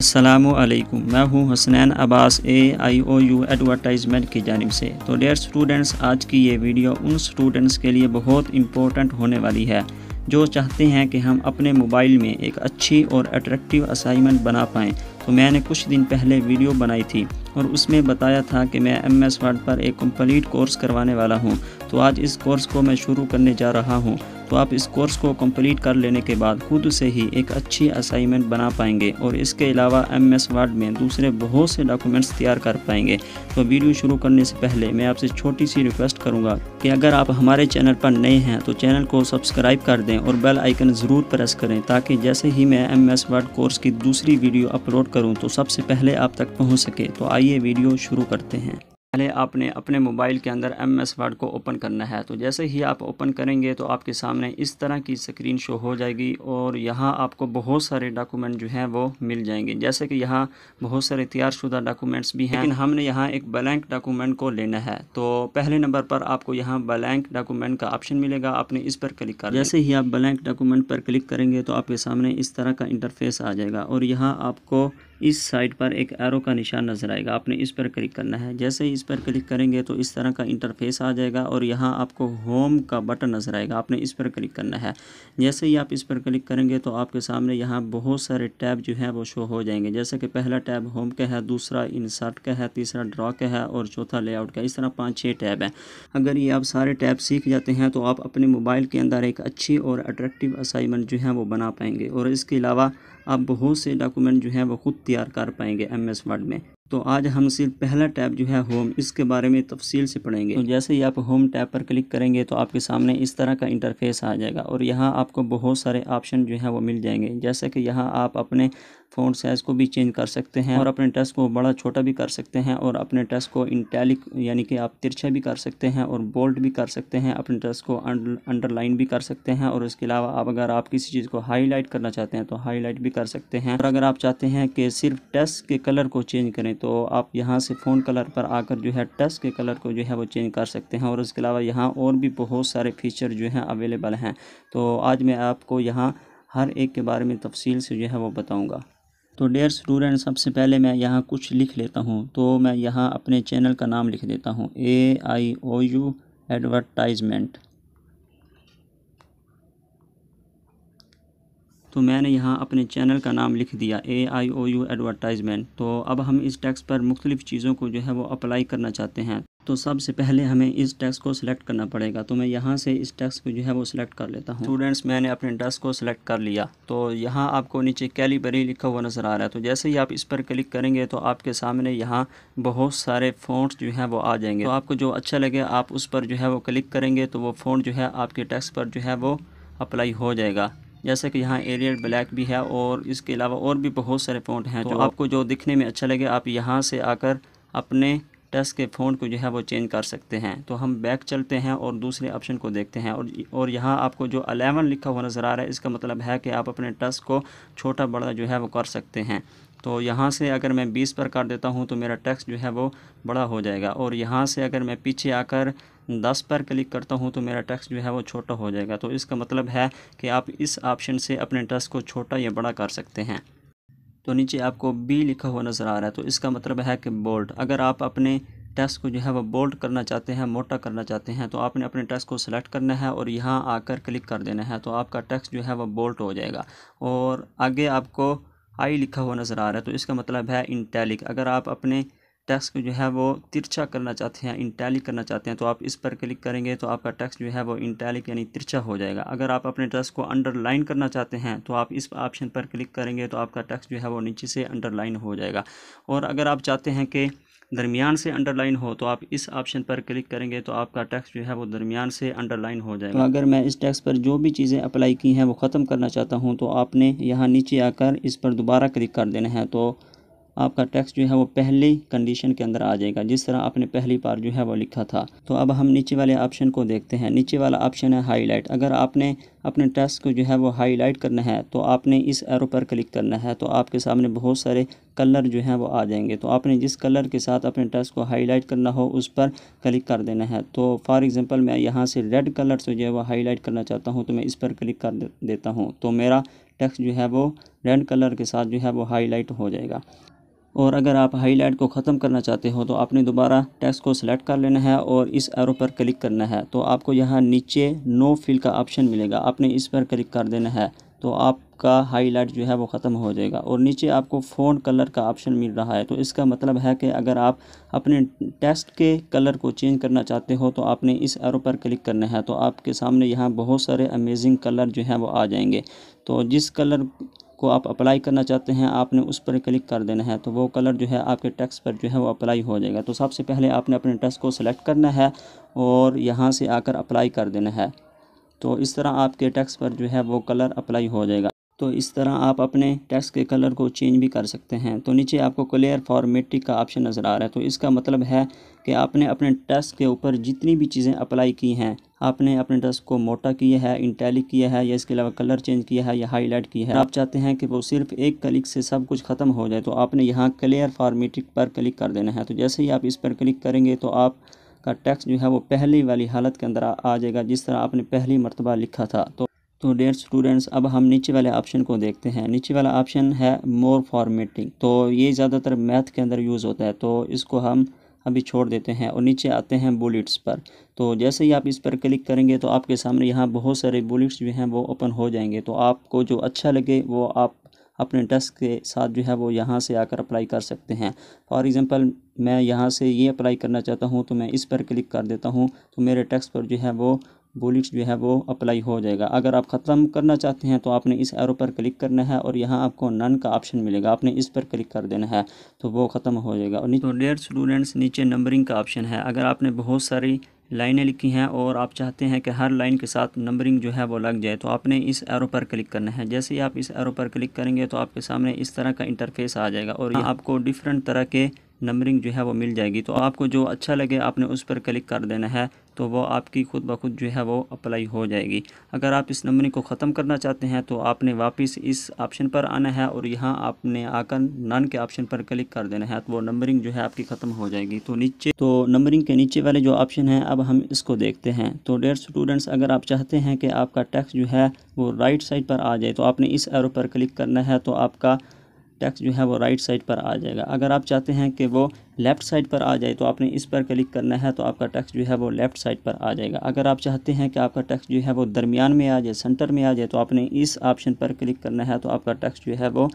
अस्सलामुअलैकुम, मैं हूं हसनैन अब्बास AIOU एडवर्टाइजमेंट की जानिब से। तो डियर स्टूडेंट्स, आज की ये वीडियो उन स्टूडेंट्स के लिए बहुत इम्पोर्टेंट होने वाली है जो चाहते हैं कि हम अपने मोबाइल में एक अच्छी और अट्रैक्टिव असाइनमेंट बना पाएँ। तो मैंने कुछ दिन पहले वीडियो बनाई थी और उसमें बताया था कि मैं MS वर्ड पर एक कंप्लीट कोर्स करवाने वाला हूं। तो आज इस कोर्स को मैं शुरू करने जा रहा हूं। तो आप इस कोर्स को कंप्लीट कर लेने के बाद खुद से ही एक अच्छी असाइनमेंट बना पाएंगे और इसके अलावा MS वर्ड में दूसरे बहुत से डॉक्यूमेंट्स तैयार कर पाएंगे। तो वीडियो शुरू करने से पहले मैं आपसे छोटी सी रिक्वेस्ट करूंगा कि अगर आप हमारे चैनल पर नए हैं तो चैनल को सब्सक्राइब कर दें और बेल आइकन ज़रूर प्रेस करें, ताकि जैसे ही मैं MS वर्ड कोर्स की दूसरी वीडियो अपलोड करूं तो सबसे पहले आप तक पहुंच सके। तो आइए वीडियो शुरू करते हैं। पहले आपने अपने मोबाइल के अंदर MS वर्ड को ओपन करना है। तो जैसे ही आप ओपन करेंगे तो आपके सामने इस तरह की स्क्रीन शो हो जाएगी और यहाँ आपको बहुत सारे डॉक्यूमेंट जो हैं वो मिल जाएंगे। जैसे कि यहाँ बहुत सारे तैयारशुदा डॉक्यूमेंट्स भी हैं, लेकिन हमने यहाँ एक ब्लैंक डॉक्यूमेंट को लेना है। तो पहले नंबर पर आपको यहाँ ब्लैंक डॉक्यूमेंट का ऑप्शन मिलेगा, आपने इस पर क्लिक कर। जैसे ही आप ब्लैंक डॉक्यूमेंट पर क्लिक करेंगे तो आपके सामने इस तरह का इंटरफेस आ जाएगा और यहाँ आपको इस साइड पर एक एरो का निशान नजर आएगा, आपने इस पर क्लिक करना है। जैसे ही इस पर क्लिक करेंगे तो इस तरह का इंटरफेस आ जाएगा और यहाँ आपको होम का बटन नजर आएगा, आपने इस पर क्लिक करना है। जैसे ही आप इस पर क्लिक करेंगे तो आपके सामने यहाँ बहुत सारे टैब जो है वो शो हो जाएंगे। जैसे कि पहला टैब होम का है, दूसरा इंसर्ट का है, तीसरा ड्रॉ का है और चौथा लेआउट का। इस तरह 5-6 टैब हैं। अगर ये आप सारे टैब सीख जाते हैं तो आप अपने मोबाइल के अंदर एक अच्छी और अट्रैक्टिव असाइनमेंट जो है वो बना पाएंगे और इसके अलावा आप बहुत से डॉक्यूमेंट जो है वो खुद तैयार कर पाएंगे MS वर्ड में। तो आज हम सिर्फ पहला टैब जो है होम, इसके बारे में तफसील से पढ़ेंगे। तो जैसे ही आप होम टैब पर क्लिक करेंगे तो आपके सामने इस तरह का इंटरफेस आ जाएगा और यहाँ आपको बहुत सारे ऑप्शन जो है वो मिल जाएंगे। जैसे कि यहाँ आप अपने फ़ॉन्ट साइज़ को भी चेंज कर सकते हैं और अपने टेक्स्ट को बड़ा छोटा भी कर सकते हैं और अपने टेक्स्ट को इटैलिक यानी कि आप तिरछा भी कर सकते हैं और बोल्ड भी कर सकते हैं। अपने टेक्स्ट को अंडरलाइन भी कर सकते हैं और इसके अलावा अगर आप किसी चीज़ को हाईलाइट करना चाहते हैं तो हाईलाइट भी कर सकते हैं। और अगर आप चाहते हैं कि सिर्फ टेक्स्ट के कलर को चेंज करें तो आप यहाँ से फ़ॉन्ट कलर पर आकर जो है टेक्स्ट के कलर को जो है वो चेंज कर सकते हैं और इसके अलावा यहाँ और भी बहुत सारे फीचर जो हैं अवेलेबल हैं। तो आज मैं आपको यहाँ हर एक के बारे में तफसील से जो है वो बताऊँगा। तो डियर स्टूडेंट, सबसे पहले मैं यहाँ कुछ लिख लेता हूँ। तो मैं यहाँ अपने चैनल का नाम लिख देता हूँ, AIOU एडवर्टाइजमेंट। तो मैंने यहाँ अपने चैनल का नाम लिख दिया, AIOU एडवर्टाइजमेंट। तो अब हम इस टेक्स्ट पर मुख्तलिफ़ चीज़ों को जो है वो अप्लाई करना चाहते हैं। तो सबसे पहले हमें इस टेक्स्ट को सिलेक्ट करना पड़ेगा। तो मैं यहाँ से इस टेक्स्ट को जो है वो सिलेक्ट कर लेता हूँ। स्टूडेंट्स, मैंने अपने टेक्स्ट को सिलेक्ट कर लिया। तो यहाँ आपको नीचे कैलिबरी लिखा हुआ नज़र आ रहा है। तो जैसे ही आप इस पर क्लिक करेंगे तो आपके सामने यहाँ बहुत सारे फ़ॉन्ट्स जो हैं वो आ जाएंगे। तो आपको जो अच्छा लगे आप उस पर जो है वो क्लिक करेंगे तो वो फ़ॉन्ट जो है आपके टेक्स्ट पर जो है वो अप्लाई हो जाएगा। जैसे कि यहाँ एरियल ब्लैक भी है और इसके अलावा और भी बहुत सारे फ़ॉन्ट हैं। तो आपको जो दिखने में अच्छा लगे आप यहाँ से आकर अपने टेक्स्ट के फ़ॉन्ट को जो है वो चेंज कर सकते हैं। तो हम बैक चलते हैं और दूसरे ऑप्शन को देखते हैं और यहाँ आपको जो 11 लिखा हुआ नज़र आ रहा है, इसका मतलब है कि आप अपने टेक्स्ट को छोटा बड़ा जो है वो कर सकते हैं। तो यहाँ से अगर मैं 20 पर कर देता हूँ तो मेरा टेक्स्ट जो है वो बड़ा हो जाएगा और यहाँ से अगर मैं पीछे आकर 10 पर क्लिक करता हूँ तो मेरा टेक्स्ट जो है वो छोटा हो जाएगा। तो इसका मतलब है कि आप इस ऑप्शन से अपने टेक्स्ट को छोटा या बड़ा कर सकते हैं। तो नीचे आपको B लिखा हुआ नज़र आ रहा है, तो इसका मतलब है कि बोल्ड। अगर आप अपने टेक्स्ट को जो है वो बोल्ड करना चाहते हैं, मोटा करना चाहते हैं, तो आपने अपने टेक्स्ट को सिलेक्ट करना है और यहाँ आकर क्लिक कर देना है। तो आपका टेक्स्ट जो है वो बोल्ड हो जाएगा। और आगे आपको I लिखा हुआ नज़र आ रहा है, तो इसका मतलब है इटैलिक। अगर आप अपने टेक्स्ट को जो है वो तिरछा करना चाहते हैं, इटैलिक करना चाहते हैं, तो आप इस पर क्लिक करेंगे तो आपका टेक्स्ट जो है वो इटैलिक यानी तिरछा हो जाएगा। अगर आप अपने टेक्स्ट को अंडरलाइन करना चाहते हैं तो आप इस ऑप्शन पर क्लिक करेंगे तो आपका टेक्स्ट जो है वो नीचे से अंडरलाइन हो जाएगा। और अगर आप चाहते हैं कि दरमियान से अंडरलाइन हो तो आप इस ऑप्शन पर क्लिक करेंगे तो आपका टेक्स्ट जो है वो दरमियान से अंडरलाइन हो जाएगा। तो अगर मैं इस टेक्स्ट पर जो भी चीज़ें अप्लाई की हैं वो ख़त्म करना चाहता हूँ तो आपने यहाँ नीचे आकर इस पर दोबारा क्लिक कर देना है। तो आपका टेक्स्ट जो है वो पहली कंडीशन के अंदर आ जाएगा, जिस तरह आपने पहली बार जो है वो लिखा था। तो अब हम नीचे वाले ऑप्शन को देखते हैं। नीचे वाला ऑप्शन है हाईलाइट। अगर आपने अपने टेक्स्ट को जो है वो हाईलाइट करना है तो आपने इस एरो पर क्लिक करना है। तो आपके सामने बहुत सारे कलर जो हैं वो आ जाएंगे। तो आपने जिस कलर के साथ अपने टेक्स्ट को हाईलाइट करना हो उस पर क्लिक कर देना है। तो फॉर एग्जांपल मैं यहाँ से रेड कलर से जो है वो हाईलाइट करना चाहता हूँ तो मैं इस पर क्लिक कर देता हूँ। तो मेरा टेक्स्ट जो है वो रेड कलर के साथ जो है वो हाईलाइट हो जाएगा। और अगर आप हाईलाइट को ख़त्म करना चाहते हो तो आपने दोबारा टेक्स्ट को सिलेक्ट कर लेना है और इस एरो पर क्लिक करना है। तो आपको यहाँ नीचे नो फिल का ऑप्शन मिलेगा, आपने इस पर क्लिक कर देना है तो आपका हाईलाइट जो है वो ख़त्म हो जाएगा। और नीचे आपको फ़ॉन्ट कलर का ऑप्शन मिल रहा है, तो इसका मतलब है कि अगर आप अपने टेक्स्ट के कलर को चेंज करना चाहते हो तो आपने इस एरो पर क्लिक करना है। तो आपके सामने यहाँ बहुत सारे अमेजिंग कलर जो हैं वो आ जाएंगे। तो जिस कलर को आप अप्लाई करना चाहते हैं आपने उस पर क्लिक कर देना है, तो वो कलर जो है आपके टेक्स्ट पर जो है वो अप्लाई हो जाएगा। तो सबसे पहले आपने अपने टेक्स्ट को सिलेक्ट करना है और यहाँ से आकर अप्लाई कर देना है। तो इस तरह आपके टेक्स्ट पर जो है वो कलर अप्लाई हो जाएगा। तो इस तरह आप अपने टेक्स्ट के कलर को चेंज भी कर सकते हैं। तो नीचे आपको क्लियर फॉर्मेटिंग का ऑप्शन नज़र आ रहा है, तो इसका मतलब है कि आपने अपने टेक्स्ट के ऊपर जितनी भी चीज़ें अप्लाई की हैं, आपने अपने टेक्स्ट को मोटा किया है, इटैलिक किया है, या इसके अलावा कलर चेंज किया है या हाईलाइट किया है, आप चाहते हैं कि वो सिर्फ एक क्लिक से सब कुछ ख़त्म हो जाए, तो आपने यहाँ क्लियर फॉर्मेटिंग पर क्लिक कर देना है। तो जैसे ही आप इस पर क्लिक करेंगे तो आप का टेक्स्ट जो है वो पहली वाली हालत के अंदर आ जाएगा, जिस तरह आपने पहली मरतबा लिखा था। तो डियर स्टूडेंट्स, अब हम नीचे वाले ऑप्शन को देखते हैं। नीचे वाला ऑप्शन है मोर फॉर्मेटिंग, तो ये ज़्यादातर मैथ के अंदर यूज़ होता है, तो इसको हम अभी छोड़ देते हैं और नीचे आते हैं बुलेट्स पर। तो जैसे ही आप इस पर क्लिक करेंगे तो आपके सामने यहाँ बहुत सारे बुलेट्स जो हैं वो ओपन हो जाएंगे। तो आपको जो अच्छा लगे वो आप अपने टेक्स्ट के साथ जो है वो यहाँ से आकर अप्लाई कर सकते हैं। फॉर एग्ज़ाम्पल मैं यहाँ से ये अप्लाई करना चाहता हूँ, तो मैं इस पर क्लिक कर देता हूँ, तो मेरे टेक्स्ट पर जो है वो बुलेट्स जो है वो अप्लाई हो जाएगा। अगर आप ख़त्म करना चाहते हैं तो आपने इस एरो पर क्लिक करना है और यहाँ आपको नन का ऑप्शन मिलेगा, आपने इस पर क्लिक कर देना है तो वो ख़त्म हो जाएगा। और तो डियर स्टूडेंट्स, नीचे नंबरिंग का ऑप्शन है। अगर आपने बहुत सारी लाइनें लिखी हैं और आप चाहते हैं कि हर लाइन के साथ नंबरिंग जो है वो लग जाए, तो आपने इस एरो पर क्लिक करना है। जैसे ही आप इस एरो पर क्लिक करेंगे तो आपके सामने इस तरह का इंटरफेस आ जाएगा और यहाँ आपको डिफरेंट तरह के नंबरिंग जो है वो मिल जाएगी। तो आपको जो अच्छा लगे आपने उस पर क्लिक कर देना है, तो वो आपकी खुद ब खुद जो है वो अप्लाई हो जाएगी। अगर आप इस नंबरिंग को ख़त्म करना चाहते हैं तो आपने वापस इस ऑप्शन पर आना है और यहाँ आपने आकर नन के ऑप्शन पर क्लिक कर देना है, तो वो नंबरिंग जो है आपकी ख़त्म हो जाएगी। तो नंबरिंग के नीचे वाले जो ऑप्शन है अब हम इसको देखते हैं। तो डियर स्टूडेंट्स, अगर आप चाहते हैं कि आपका टेक्स्ट जो है वो राइट साइड पर आ जाए तो आपने इस एरो पर क्लिक करना है, तो आपका टेक्स्ट जो है वो राइट साइड पर आ जाएगा। अगर आप चाहते हैं कि वो लेफ़्ट साइड पर आ जाए तो आपने इस पर क्लिक करना है, तो आपका टेक्स्ट जो है वो लेफ़्ट साइड पर आ जाएगा। अगर आप चाहते हैं कि आपका टेक्स्ट जो है वो दरमियान में आ जाए, सेंटर में आ जाए, तो आपने इस ऑप्शन पर क्लिक करना है, तो आपका टेक्स्ट जो है वो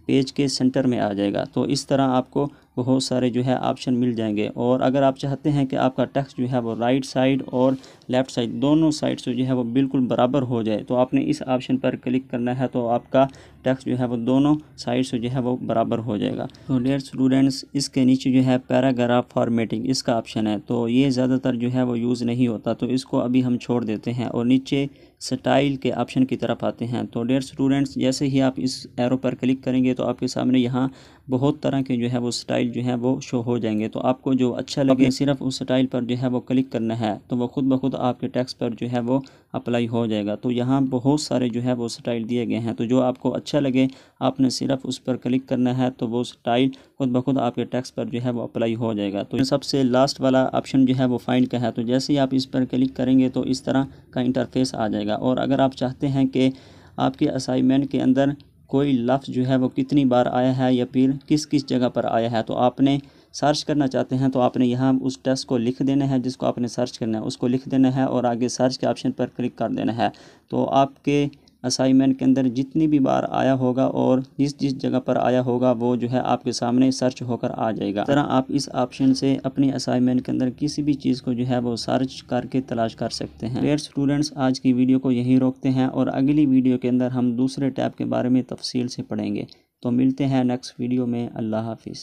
पेज के सेंटर में आ जाएगा। तो इस तरह आपको बहुत सारे जो है ऑप्शन मिल जाएंगे। और अगर आप चाहते हैं कि आपका टेक्स्ट जो है वो राइट साइड और लेफ़्ट साइड दोनों साइड से जो है वो बिल्कुल बराबर हो जाए, तो आपने इस ऑप्शन पर क्लिक करना है, तो आपका टेक्स्ट जो है वो दोनों साइड से जो है वो बराबर हो जाएगा। तो डियर स्टूडेंट्स, इसके नीचे जो है पैराग्राफ फॉर्मेटिंग इसका ऑप्शन है, तो ये ज़्यादातर जो है वो यूज़ नहीं होता, तो इसको अभी हम छोड़ देते हैं और नीचे स्टाइल के ऑप्शन की तरफ आते हैं। तो डियर स्टूडेंट्स, जैसे ही आप इस एरो पर क्लिक करेंगे तो आपके सामने यहाँ बहुत तरह के जो है वो स्टाइल जो है वो शो हो जाएंगे। तो आपको जो अच्छा लगे सिर्फ उस स्टाइल पर जो है वो क्लिक करना है, तो वो खुद ब खुद आपके टेक्स्ट पर जो है वो अप्लाई हो जाएगा। तो यहाँ बहुत सारे जो है वो स्टाइल दिए गए हैं, तो जो आपको अच्छा लगे आपने सिर्फ उस पर क्लिक करना है, तो वो स्टाइल खुद ब खुद आपके टेक्स्ट पर जो है वो अप्लाई हो जाएगा। तो सबसे लास्ट वाला ऑप्शन जो है वो फाइंड का है, तो जैसे ही आप इस पर क्लिक करेंगे तो इस तरह का इंटरफेस आ जाएगा। और अगर आप चाहते हैं कि आपके असाइनमेंट के अंदर कोई लफ्ज़ जो है वो कितनी बार आया है या फिर किस किस जगह पर आया है, तो आपने सर्च करना चाहते हैं, तो आपने यहाँ उस टेक्स्ट को लिख देना है, जिसको आपने सर्च करना है उसको लिख देना है और आगे सर्च के ऑप्शन पर क्लिक कर देना है। तो आपके असाइनमेंट के अंदर जितनी भी बार आया होगा और जिस जिस जगह पर आया होगा वो जो है आपके सामने सर्च होकर आ जाएगा। इस तरह आप इस ऑप्शन से अपनी असाइनमेंट के अंदर किसी भी चीज़ को जो है वो सर्च करके तलाश कर सकते हैं। डियर स्टूडेंट्स, आज की वीडियो को यहीं रोकते हैं और अगली वीडियो के अंदर हम दूसरे टैब के बारे में तफसील से पढ़ेंगे। तो मिलते हैं नेक्स्ट वीडियो में। अल्लाह हाफिज़।